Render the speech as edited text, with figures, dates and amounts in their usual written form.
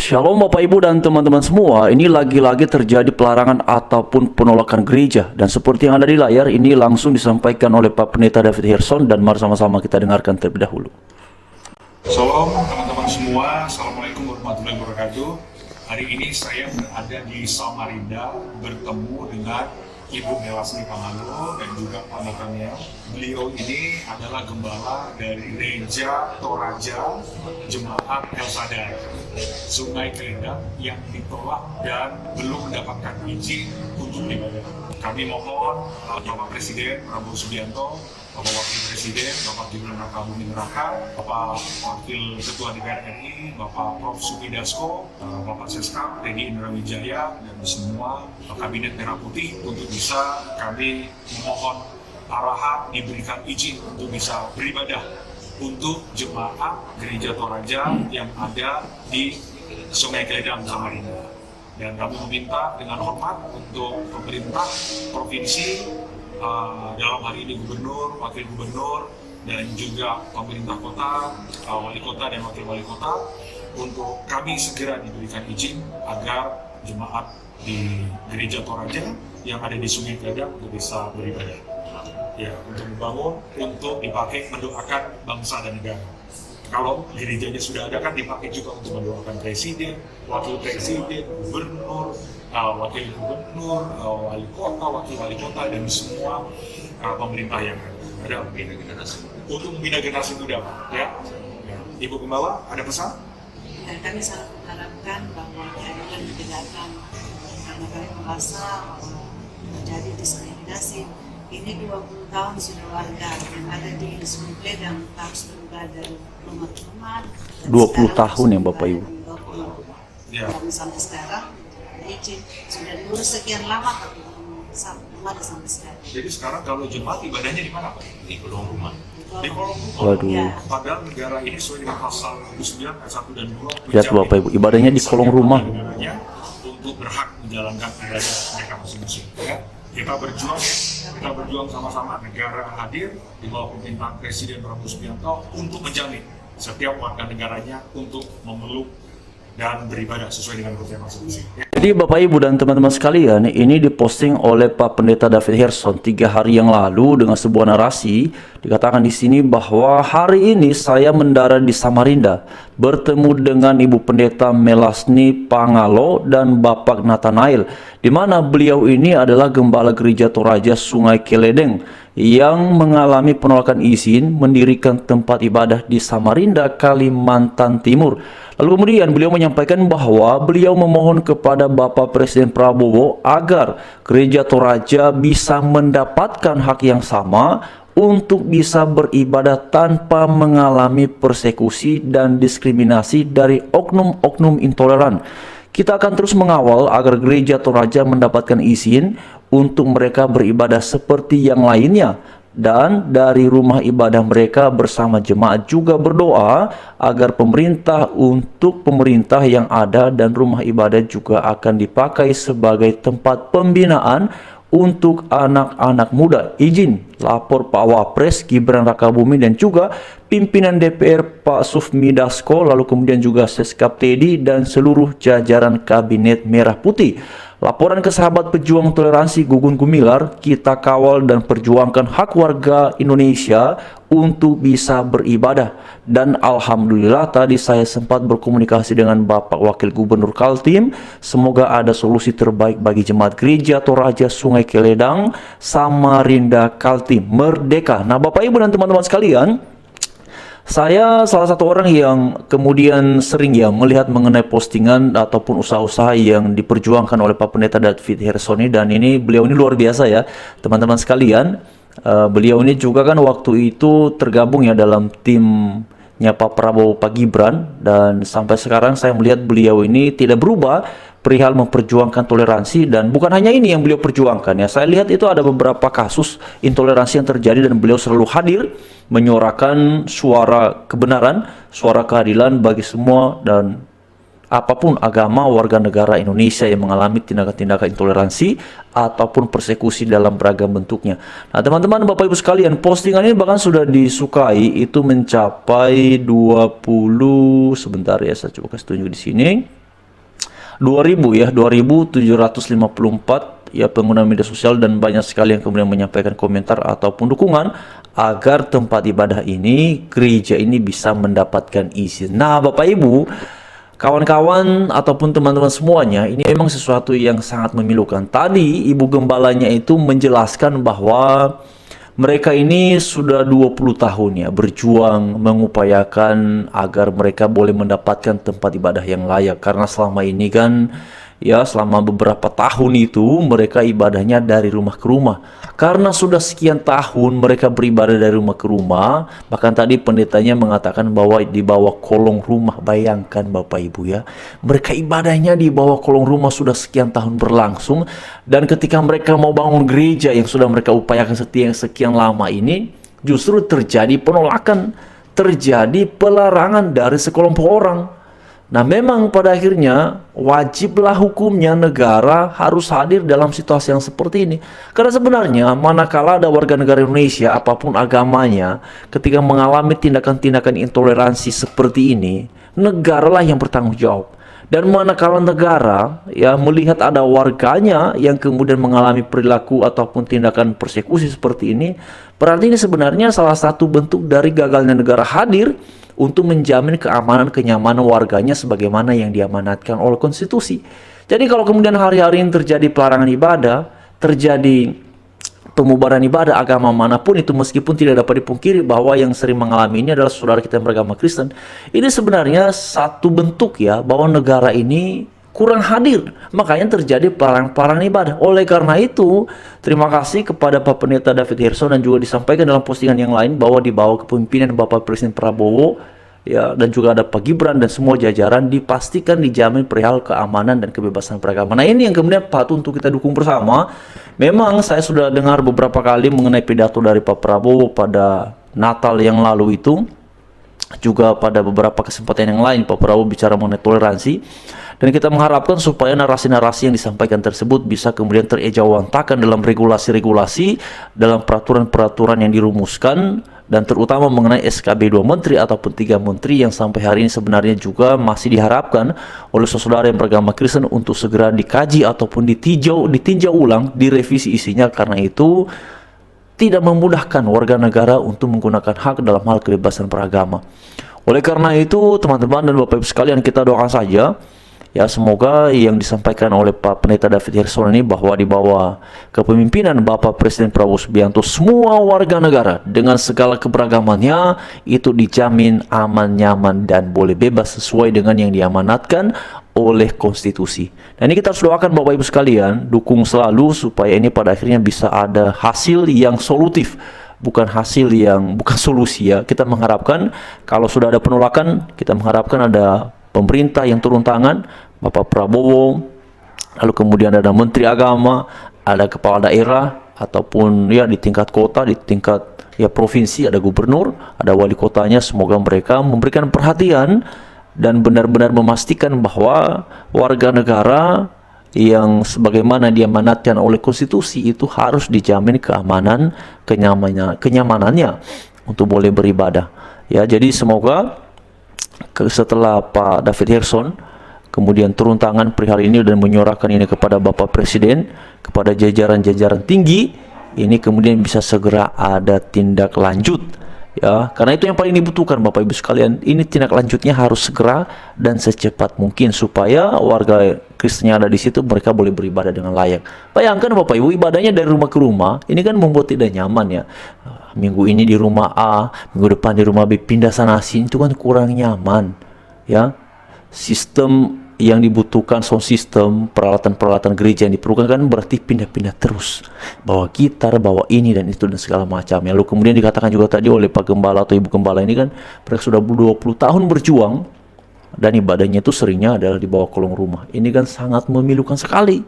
Shalom Bapak Ibu dan teman-teman semua. Ini lagi-lagi terjadi pelarangan ataupun penolakan gereja. Dan seperti yang ada di layar, ini langsung disampaikan oleh Pak Pendeta David Hirson. Dan mari sama-sama kita dengarkan terlebih dahulu. Shalom teman-teman semua. Assalamualaikum warahmatullahi wabarakatuh. Hari ini saya berada di Samarinda bertemu dengan Ibu Melasni Pangalo dan juga Pak Nathaniel. Beliau ini adalah gembala dari Gereja Toraja Jemaat El Sadar Sungai Keledang yang ditolak dan belum mendapatkan izin untuk ibadah. Kami mohon Bapak Presiden Prabowo Subianto, Bapak Wakil Presiden, Bapak Gibran Rakabuming Raka, Bapak Wakil Ketua DPR RI, Bapak Prof. Sumidasko, Bapak Seskap, Teddy Indra Wijaya, dan semua Kabinet Merah Putih untuk bisa kami memohon arahan diberikan izin untuk bisa beribadah untuk jemaat Gereja Toraja yang ada di Sungai Keledang, Samarinda. Dan kami meminta dengan hormat untuk pemerintah provinsi, dalam hari ini gubernur, wakil gubernur, dan juga pemerintah kota, wali kota dan wakil wali kota, untuk kami segera diberikan izin agar jemaat di Gereja Toraja yang ada di Sungai Keledang untuk bisa beribadah. Ya, untuk membangun, untuk dipakai mendoakan bangsa dan negara. Kalau gerejanya sudah ada kan dipakai juga untuk mendoakan presiden, wakil presiden, gubernur, wakil gubernur, wali kota, wakil wali kota, dan semua pemerintah yang ada untuk membina generasi muda, ya. Ibu Gembala, ada pesan? Dan kami sangat mengharapkan bahwa keadilan ditegakkan, karena kami merasa bahwa terjadi diskriminasi. Ini 20 tahun sudah warga yang ada di Sungai Keledang harus berubah dari rumah ke rumah. 20 tahun ya Bapak Ibu. Ya. Kami sampai sekarang izin sudah diurus sekian lama tapi belum sampai sekarang. Jadi sekarang kalau jemaat ibadahnya di mana Pak? Di kolong rumah. Di kolong rumah. Waduh. Ya. Padahal negara ini sesuai dengan pasal 29 ayat 1 dan 2. Lihat Bapak Ibu, ibadahnya di kolong rumah. Untuk berhak menjalankan ibadah mereka masing-masing. Ya. Kita berjuang sama-sama, negara hadir di bawah pemerintahan Presiden Prabowo Subianto untuk menjamin setiap warga negaranya untuk memeluk dan beribadah sesuai dengan kepercayaan masing-masing. Jadi Bapak Ibu dan teman-teman sekalian, ini diposting oleh Pak Pendeta David Hirson 3 hari yang lalu dengan sebuah narasi. Dikatakan di sini bahwa hari ini saya mendarat di Samarinda bertemu dengan Ibu Pendeta Melasni Pangalo dan Bapak Nathaniel, di mana beliau ini adalah gembala Gereja Toraja Sungai Keledang yang mengalami penolakan izin mendirikan tempat ibadah di Samarinda, Kalimantan Timur. Lalu kemudian beliau menyampaikan bahwa beliau memohon kepada Bapak Presiden Prabowo agar Gereja Toraja bisa mendapatkan hak yang sama untuk bisa beribadah tanpa mengalami persekusi dan diskriminasi dari oknum-oknum intoleran. Kita akan terus mengawal agar Gereja Toraja mendapatkan izin untuk mereka beribadah seperti yang lainnya. Dan dari rumah ibadah mereka bersama jemaat juga berdoa agar pemerintah yang ada dan rumah ibadah juga akan dipakai sebagai tempat pembinaan untuk anak-anak muda. Izin lapor Pak Wapres Gibran Rakabuming dan juga pimpinan DPR Pak Sumidasko, lalu kemudian juga Seskap Teddy dan seluruh jajaran Kabinet Merah Putih. Laporan ke sahabat pejuang toleransi Gugun Gumilar, kita kawal dan perjuangkan hak warga Indonesia untuk bisa beribadah. Dan alhamdulillah tadi saya sempat berkomunikasi dengan Bapak Wakil Gubernur Kaltim. Semoga ada solusi terbaik bagi jemaat Gereja Toraja Sungai Keledang, Samarinda, Kaltim, Merdeka. Nah Bapak Ibu dan teman-teman sekalian, saya salah satu orang yang kemudian sering ya melihat mengenai postingan ataupun usaha-usaha yang diperjuangkan oleh Pak Pendeta David Hirson, dan beliau ini luar biasa ya teman-teman sekalian. Beliau ini juga kan waktu itu tergabung ya dalam timnya Pak Prabowo, Pak Gibran, dan sampai sekarang saya melihat beliau ini tidak berubah perihal memperjuangkan toleransi. Dan bukan hanya ini yang beliau perjuangkan ya, saya lihat itu ada beberapa kasus intoleransi yang terjadi dan beliau selalu hadir menyuarakan suara kebenaran, suara keadilan bagi semua dan apapun agama warga negara Indonesia yang mengalami tindakan-tindakan intoleransi ataupun persekusi dalam beragam bentuknya. Nah teman-teman, Bapak Ibu sekalian, postingan ini bahkan sudah disukai, itu mencapai 20, sebentar ya saya coba kasih tunjuk di sini. 2000 ya, 2754 ya pengguna media sosial, dan banyak sekali yang kemudian menyampaikan komentar ataupun dukungan agar tempat ibadah ini, gereja ini bisa mendapatkan izin. Nah, Bapak Ibu, kawan-kawan ataupun teman-teman semuanya, ini memang sesuatu yang sangat memilukan. Tadi Ibu Gembalanya itu menjelaskan bahwa mereka ini sudah 20 tahun ya berjuang mengupayakan agar mereka boleh mendapatkan tempat ibadah yang layak. Karena selama ini kan ya selama beberapa tahun itu mereka ibadahnya dari rumah ke rumah. Karena sudah sekian tahun mereka beribadah dari rumah ke rumah, bahkan tadi pendetanya mengatakan bahwa di bawah kolong rumah. Bayangkan Bapak Ibu ya, mereka ibadahnya di bawah kolong rumah sudah sekian tahun berlangsung, dan ketika mereka mau bangun gereja yang sudah mereka upayakan sekian lama ini, justru terjadi penolakan, terjadi pelarangan dari sekelompok orang. Nah, memang pada akhirnya wajiblah hukumnya negara harus hadir dalam situasi yang seperti ini. Karena sebenarnya manakala ada warga negara Indonesia apapun agamanya ketika mengalami tindakan-tindakan intoleransi seperti ini, negaralah yang bertanggung jawab. Dan manakala negara ya melihat ada warganya yang kemudian mengalami perilaku ataupun tindakan persekusi seperti ini, berarti ini sebenarnya salah satu bentuk dari gagalnya negara hadir untuk menjamin keamanan kenyamanan warganya sebagaimana yang diamanatkan oleh konstitusi. Jadi kalau kemudian hari-hari ini terjadi pelarangan ibadah, terjadi pemubaran ibadah agama manapun itu, meskipun tidak dapat dipungkiri bahwa yang sering mengalami ini adalah saudara kita yang beragama Kristen, ini sebenarnya satu bentuk ya bahwa negara ini kurang hadir, makanya terjadi pelarangan ibadah. Oleh karena itu, terima kasih kepada Pak Pendeta David Hirson, dan juga disampaikan dalam postingan yang lain bahwa di bawah kepemimpinan Bapak Presiden Prabowo ya, dan juga ada Pak Gibran dan semua jajaran, dipastikan dijamin perihal keamanan dan kebebasan beragama. Nah, ini yang kemudian patut untuk kita dukung bersama. Memang saya sudah dengar beberapa kali mengenai pidato dari Pak Prabowo pada Natal yang lalu itu, juga pada beberapa kesempatan yang lain Pak Prabowo bicara mengenai toleransi, dan kita mengharapkan supaya narasi-narasi yang disampaikan tersebut bisa kemudian terejawantakan dalam regulasi-regulasi, dalam peraturan-peraturan yang dirumuskan, dan terutama mengenai SKB 2 Menteri ataupun 3 Menteri yang sampai hari ini sebenarnya juga masih diharapkan oleh saudara yang beragama Kristen untuk segera dikaji ataupun ditinjau ulang, direvisi isinya, karena itu tidak memudahkan warga negara untuk menggunakan hak dalam hal kebebasan beragama. Oleh karena itu, teman-teman dan Bapak Ibu sekalian, kita doakan saja ya, semoga yang disampaikan oleh Pak Pendeta David Hirson ini bahwa di bawah kepemimpinan Bapak Presiden Prabowo Subianto, semua warga negara dengan segala keberagamannya itu dijamin aman, nyaman, dan boleh bebas sesuai dengan yang diamanatkan oleh konstitusi. Nah, ini kita harus doakan Bapak Ibu sekalian, dukung selalu supaya ini pada akhirnya bisa ada hasil yang solutif, bukan hasil yang bukan solusi ya. Kita mengharapkan kalau sudah ada penolakan, kita mengharapkan ada pemerintah yang turun tangan, Bapak Prabowo, lalu kemudian ada Menteri Agama, ada kepala daerah ataupun ya di tingkat kota, di tingkat ya provinsi, ada gubernur, ada wali kotanya. Semoga mereka memberikan perhatian dan benar-benar memastikan bahwa warga negara yang sebagaimana diamanatkan oleh konstitusi itu harus dijamin keamanan, kenyamanannya untuk boleh beribadah. Ya, jadi semoga setelah Pak David Hirson kemudian turun tangan perihal ini dan menyuarakan ini kepada Bapak Presiden, kepada jajaran-jajaran tinggi, ini kemudian bisa segera ada tindak lanjut ya, karena itu yang paling dibutuhkan Bapak Ibu sekalian. Ini tindak lanjutnya harus segera dan secepat mungkin supaya warga Kristen yang ada di situ mereka boleh beribadah dengan layak. Bayangkan Bapak Ibu, ibadahnya dari rumah ke rumah, ini kan membuat tidak nyaman ya. Minggu ini di rumah A, minggu depan di rumah B, pindah sana sini, itu kan kurang nyaman ya. Sistem yang dibutuhkan, sound system, peralatan-peralatan gereja yang diperlukan kan berarti pindah-pindah terus, bawa gitar, bawa ini dan itu dan segala macam. Lalu kemudian dikatakan juga tadi oleh Pak Gembala atau Ibu Gembala ini kan mereka sudah 20 tahun berjuang dan ibadahnya itu seringnya adalah di bawah kolong rumah. Ini kan sangat memilukan sekali.